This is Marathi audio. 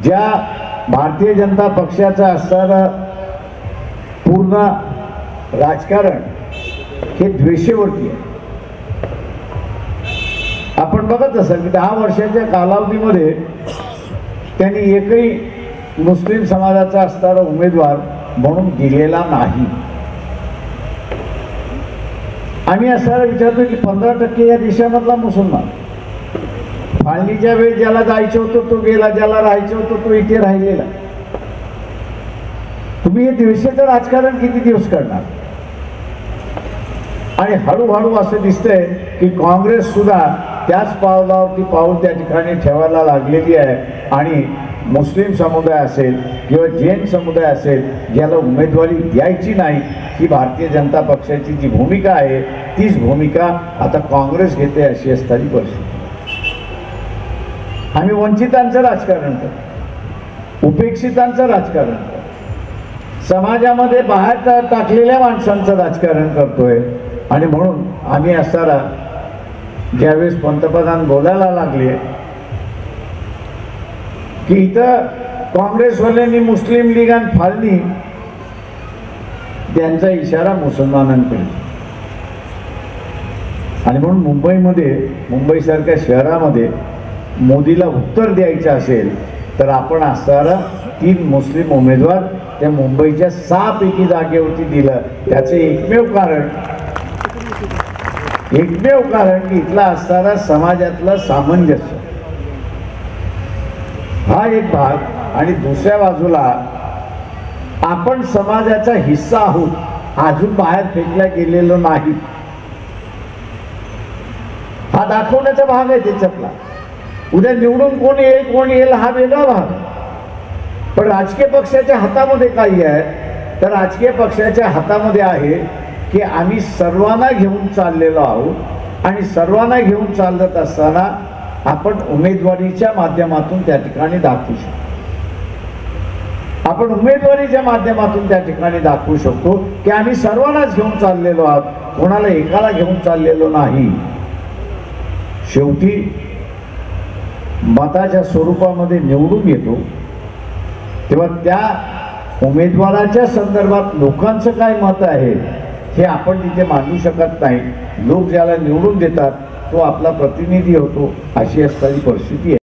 ज्या भारतीय जनता पक्षाचा असणारा पूर्ण राजकारण हे द्वेषेवरती आहे। आपण बघत असाल की 10 वर्षाच्या कालावधीमध्ये त्यांनी एकही मुस्लिम समाजाचा असणारा उमेदवार म्हणून दिलेला नाही। आम्ही असा विचारतो की 15% या देशामधला मुसलमान, फाळणीच्या वेळी ज्याला जायचं होतं तो गेला, ज्याला राहायचं होतं तो इथे राहिलेला। तुम्ही हे द्वेषाचं राजकारण किती दिवस करणार? आणि हळूहळू असं दिसतंय की काँग्रेस सुद्धा त्याच पावलावरती पाऊल त्या ठिकाणी ठेवायला लागलेली आहे आणि मुस्लिम समुदाय असेल किंवा जैन समुदाय असेल ज्याला उमेदवारी द्यायची नाही ही भारतीय जनता पक्षाची जी भूमिका आहे तीच भूमिका आता काँग्रेस घेते अशी असणारी परिस्थिती। आम्ही वंचितांचं राजकारण करतो, उपेक्षितांचं राजकारण करतो, समाजामध्ये बाहेर टाकलेल्या माणसांचं राजकारण करतोय। आणि म्हणून आम्ही असताना ज्यावेळेस पंतप्रधान बोलायला लागले की इथं काँग्रेसवाल्यांनी मुस्लिम लीग आणि फाळणी त्यांचा इशारा मुसलमानांकडे, आणि म्हणून मुंबईसारख्या शहरामध्ये मोदीला उत्तर द्यायचं असेल तर आपण असणारा 3 मुस्लिम उमेदवार त्या मुंबईच्या 6 पैकी जागेवरती दिलं। त्याचे एकमेव कारण की इथला असणारा समाजातलं सामंजस्य हा एक भाग, आणि दुसऱ्या बाजूला आपण समाजाचा हिस्सा आहोत, अजून बाहेर फेकला गेलेलो नाही हा दाखवण्याचा भाग आहे त्याच्यातला। उद्या निवडून कोण येईल हा वेगळा भाग, पण राजकीय पक्षाच्या हातामध्ये काही आहे तर राजकीय पक्षाच्या हातामध्ये आहे की आम्ही सर्वांना घेऊन चाललेलो आहोत, आणि सर्वांना घेऊन चालत असताना आपण उमेदवारीच्या माध्यमातून त्या ठिकाणी दाखवू शकतो। आपण उमेदवारीच्या माध्यमातून त्या ठिकाणी दाखवू शकतो की आम्ही सर्वांनाच घेऊन चाललेलो आहोत, कोणाला एकाला घेऊन चाललेलो नाही। शेवटी मताच्या स्वरूपामध्ये निवडून येतो तेव्हा त्या उमेदवाराच्या संदर्भात लोकांचं काय मत आहे हे आपण तिथे मांडू शकत नाही। लोक ज्याला निवडून देतात तो आपला प्रतिनिधी होतो, अशी असणारी परिस्थिती आहे।